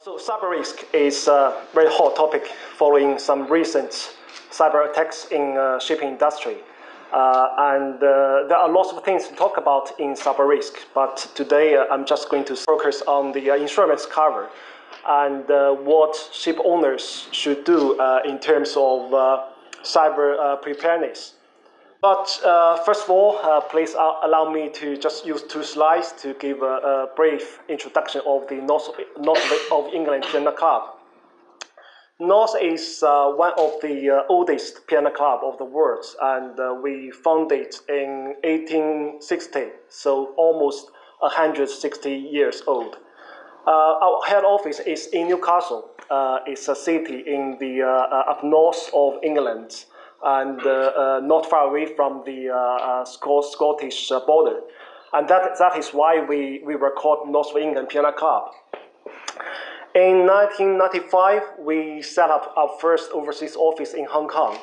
So cyber risk is a very hot topic following some recent cyber attacks in shipping industry. There are lots of things to talk about in cyber risk, but today I'm just going to focus on the insurance cover and what ship owners should do in terms of cyber preparedness. But first of all, please allow me to just use two slides to give a brief introduction of the North of England Piano Club. North is one of the oldest piano club of the world, and we founded in 1860, so almost 160 years old. Our head office is in Newcastle. It's a city in the up north of England, and not far away from the Scottish border. And that is why we were called North of England Piano Club. In 1995, we set up our first overseas office in Hong Kong.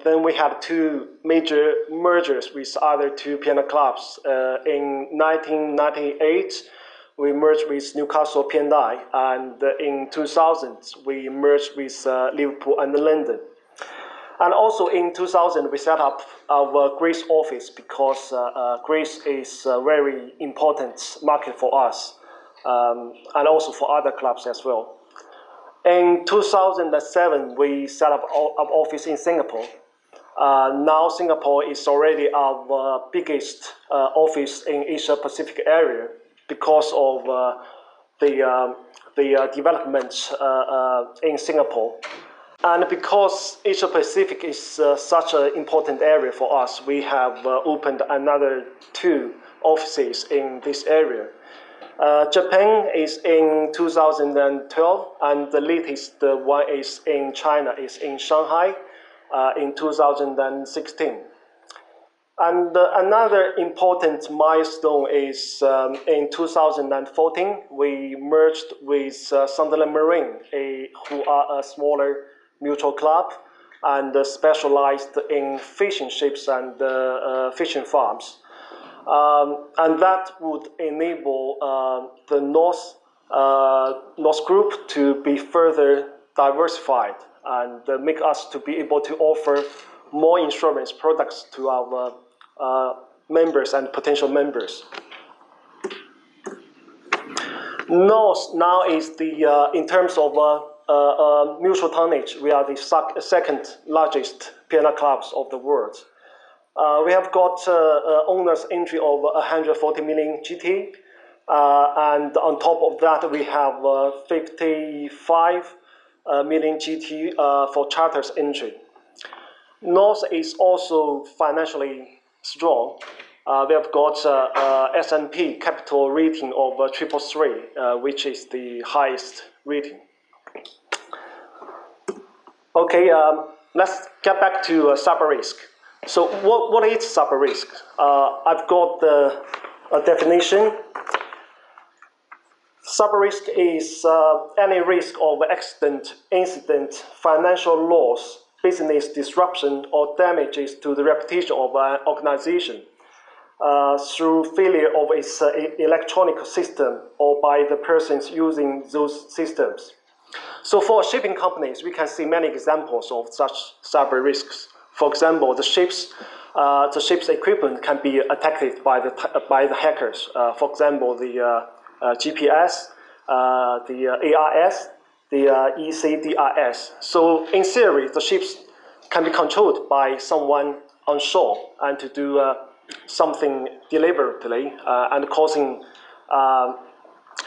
Then we had two major mergers with other two piano clubs. In 1998, we merged with Newcastle P&I, and in 2000, we merged with Liverpool and London. And also in 2000, we set up our Greece office because Greece is a very important market for us, and also for other clubs as well. In 2007, we set up our office in Singapore. Now Singapore is already our biggest office in Asia Pacific area because of the development in Singapore. And because Asia Pacific is such an important area for us, we have opened another two offices in this area. Japan is in 2012, and the latest one is in China, is in Shanghai in 2016. And another important milestone is in 2014, we merged with Sunderland Marine, who are a smaller mutual club and specialized in fishing ships and fishing farms. And that would enable the North Group to be further diversified and make us to be able to offer more insurance products to our members and potential members. North now is the, in terms of mutual tonnage, we are the second largest piano clubs of the world. We have got owners entry of 140 million GT, and on top of that we have 55 million GT for charters entry. North is also financially strong. We have got S&P capital rating of 333, which is the highest rating. Okay, let's get back to cyber risk. So what is cyber risk? I've got a definition. Cyber risk is any risk of accident, incident, financial loss, business disruption, or damages to the reputation of an organization through failure of its electronic system or by the persons using those systems. So for shipping companies, we can see many examples of such cyber risks. For example, the ship's equipment can be attacked by the hackers. For example, the GPS, the ARS, the ECDRS. So in theory, the ships can be controlled by someone on shore and to do something deliberately and causing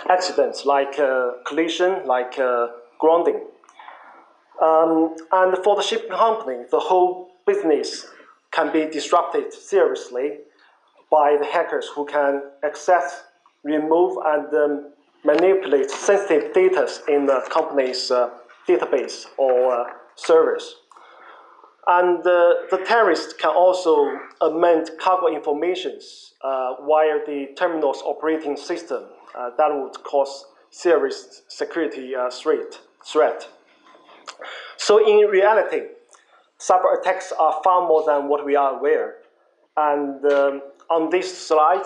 accidents like collision, like grounding. And for the shipping company, the whole business can be disrupted seriously by the hackers who can access, remove, and manipulate sensitive data in the company's database or servers. And the terrorists can also amend cargo information via the terminal's operating system. That would cause serious security threat. So in reality, cyber attacks are far more than what we are aware. And on this slide,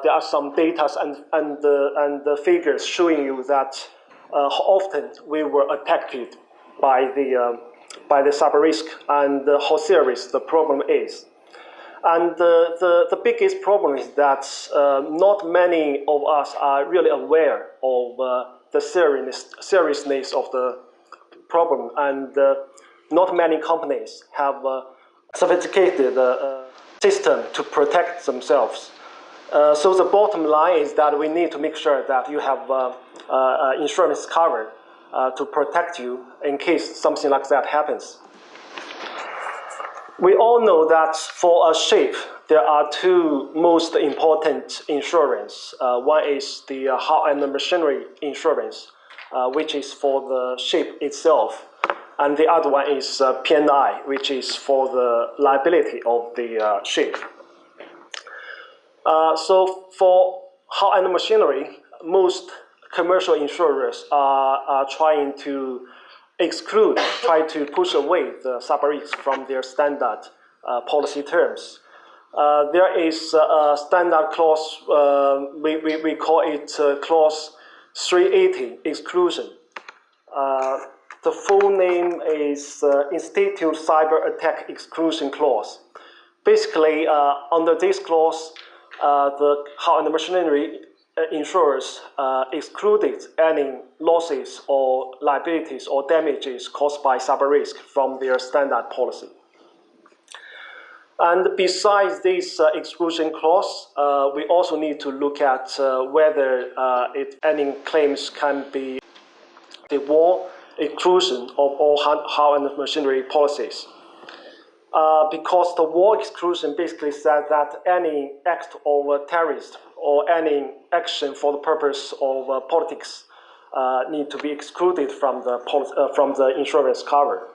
there are some data and the figures showing you that how often we were attacked by the cyber risk and how serious the problem is. And the biggest problem is that not many of us are really aware of the seriousness of the problem, and not many companies have a sophisticated system to protect themselves. So the bottom line is that we need to make sure that you have insurance cover to protect you in case something like that happens. We all know that for a ship, there are two most important insurance. One is the hull and machinery insurance, which is for the ship itself. And the other one is P&I, which is for the liability of the ship. So for hull and machinery, most commercial insurers are trying to try to push away the cyber risk from their standard policy terms. There is a standard clause, we call it clause 380, exclusion. The full name is Institute Cyber Attack Exclusion Clause. Basically, under this clause, the hull and machinery insurers excluded any losses or liabilities or damages caused by cyber risk from their standard policy. And besides this exclusion clause, we also need to look at whether any claims can be the war exclusion of all hull and machinery policies. Because the war exclusion basically said that any act of a terrorist or any action for the purpose of politics need to be excluded from the insurance cover.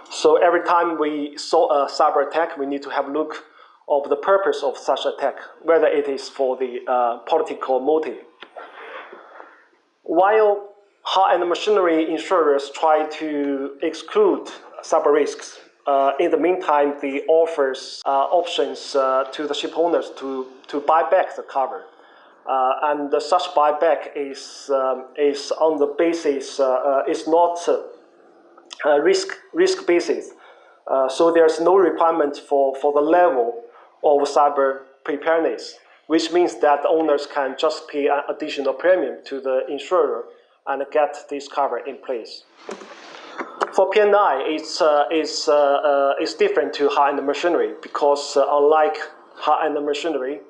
So every time we saw a cyber attack, we need to have a look of the purpose of such attack, whether it is for the political motive. While hull and machinery insurers try to exclude cyber risks, in the meantime, they offers options to the ship owners to buy back the cover. And such buyback is on the basis, is not risk basis. So there's no requirement for the level of cyber preparedness, which means that the owners can just pay an additional premium to the insurer and get this cover in place. For P&I, it's different to hull and machinery because unlike hull and machinery,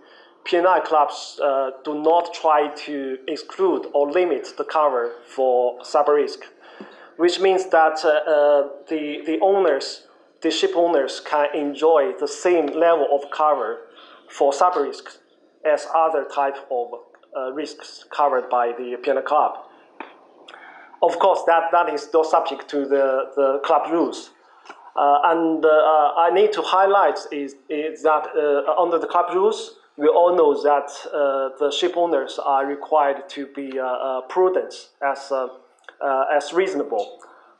P&I clubs do not try to exclude or limit the cover for cyber risk, which means that the ship owners can enjoy the same level of cover for cyber risks as other type of risks covered by the P&I club. Of course, that is still subject to the club rules. I need to highlight is that under the club rules, we all know that the ship owners are required to be prudent as reasonable.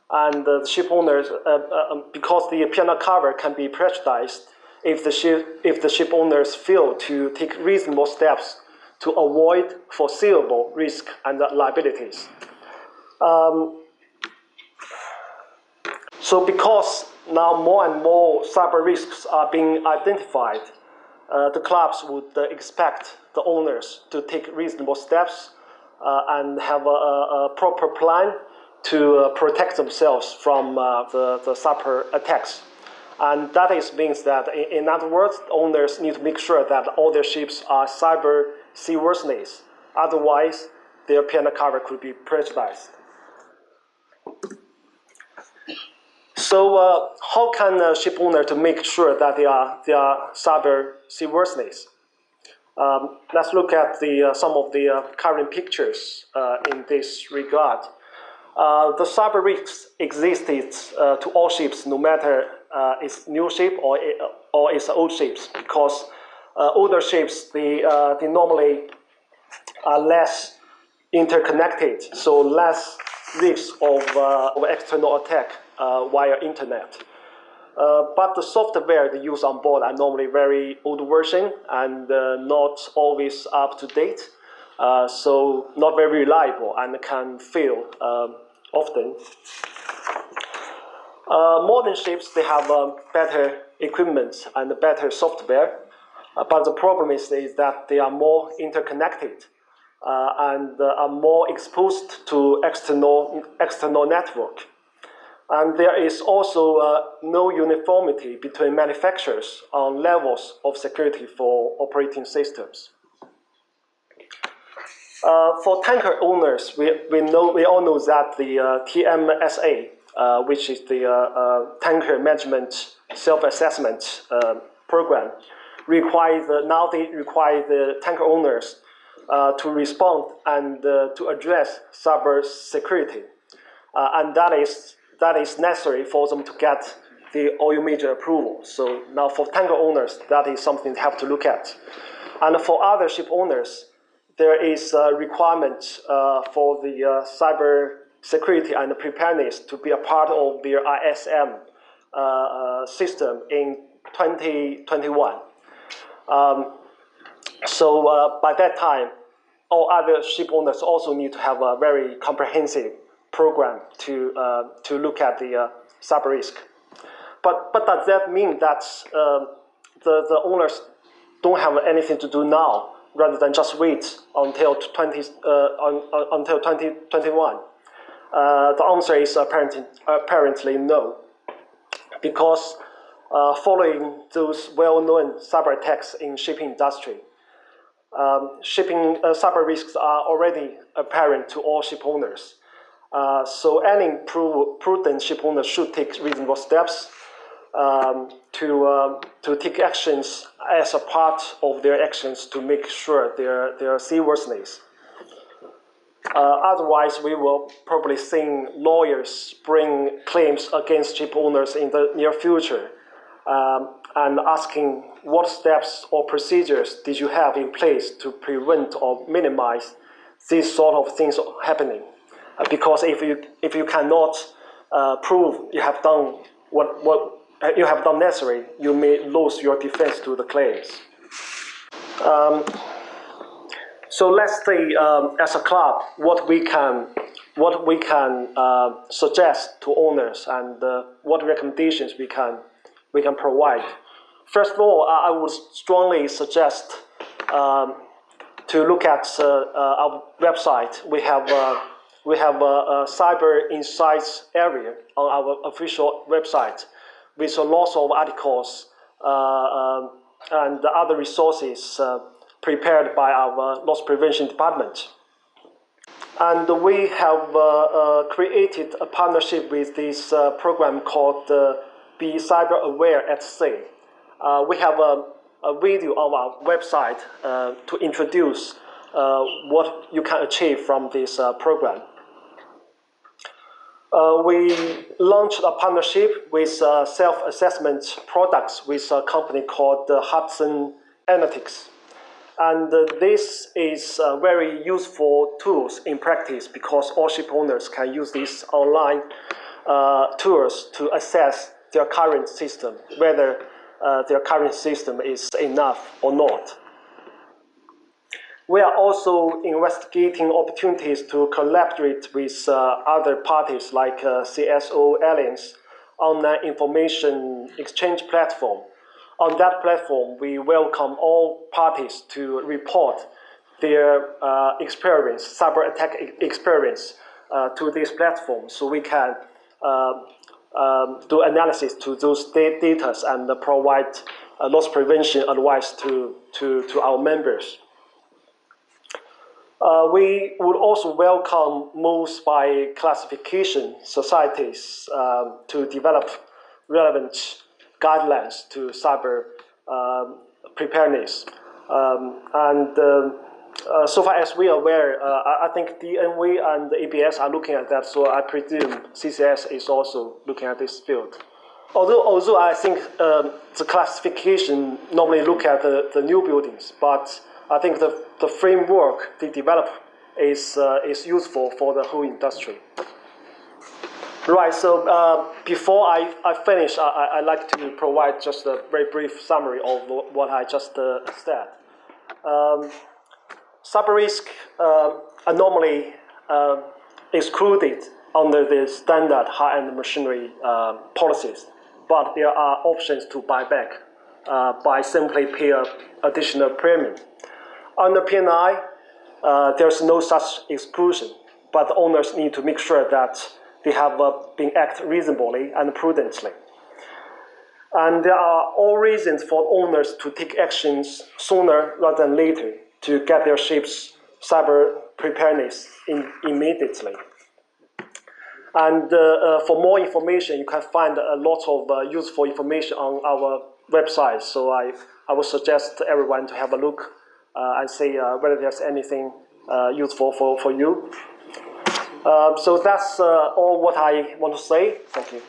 And the ship owners, because the P&I cover can be prejudiced if the ship owners fail to take reasonable steps to avoid foreseeable risk and liabilities. So because now more and more cyber risks are being identified, the clubs would expect the owners to take reasonable steps and have a proper plan to protect themselves from the cyber attacks. And that means that, in other words, owners need to make sure that all their ships are cyber seaworthiness. Otherwise, their P&I cover could be prejudiced. So how can a ship owner to make sure that they are cyber seaworthiness? Let's look at some of the current pictures in this regard. The cyber risks existed to all ships, no matter it's new ship or it's old ships, because older ships they normally are less interconnected, so less risk of external attack via internet. But the software they use on board are normally very old version and not always up to date, so not very reliable and can fail often. Modern ships, they have better equipment and better software, but the problem is that they are more interconnected and are more exposed to external network. And there is also no uniformity between manufacturers on levels of security for operating systems. For tanker owners, we all know that the TMSA, which is the Tanker Management Self-Assessment Program, now they require the tanker owners to respond and to address cyber security, and that is necessary for them to get the oil major approval. So now for tanker owners, that is something they have to look at. And for other ship owners, there is a requirement for the cyber security and preparedness to be a part of their ISM system in 2021. So by that time, all other ship owners also need to have a very comprehensive program to look at the cyber risk. But does that mean that the owners don't have anything to do now, rather than just wait until 2021? The answer is apparently no, because following those well-known cyber attacks in shipping industry, shipping cyber risks are already apparent to all ship owners. So any prudent ship owner should take reasonable steps to take actions as a part of their actions to make sure their seaworthiness. Otherwise, we will probably see lawyers bring claims against ship owners in the near future and asking what steps or procedures did you have in place to prevent or minimize these sort of things happening. Because if you cannot prove you have done what you have done necessary, you may lose your defense to the claims. So let's say, as a club, what we can suggest to owners and what recommendations we can provide. First of all, I would strongly suggest to look at our website. We have a cyber insights area on our official website with lots of articles and other resources prepared by our loss prevention department. And we have created a partnership with this program called Be Cyber Aware at Sea. We have a video on our website to introduce what you can achieve from this program. We launched a partnership with self-assessment products with a company called Hudson Analytics. And this is very useful tools in practice because all ship owners can use these online tools to assess their current system, whether their current system is enough or not. We are also investigating opportunities to collaborate with other parties like CSO Alliance on an information exchange platform. On that platform, we welcome all parties to report their experience, cyber attack experience, to this platform, so we can do analysis to those data and provide loss prevention advice to our members. We would also welcome moves by classification societies to develop relevant guidelines to cyber preparedness. So far as we are aware, I think DNV and the ABS are looking at that, so I presume CCS is also looking at this field. Although I think the classification normally look at the new buildings, but I think the framework they develop is useful for the whole industry. Right, so before I finish, I'd like to provide just a very brief summary of what I just said. Cyber risk are normally excluded under the standard high-end machinery policies, but there are options to buy back by simply pay an additional premium. Under P&I, there's no such exclusion, but owners need to make sure that they have been acted reasonably and prudently. And there are all reasons for owners to take actions sooner rather than later to get their ships cyber preparedness immediately. And for more information, you can find a lot of useful information on our website. So I would suggest everyone to have a look and see whether there's anything useful for you. So that's all what I want to say. Thank you.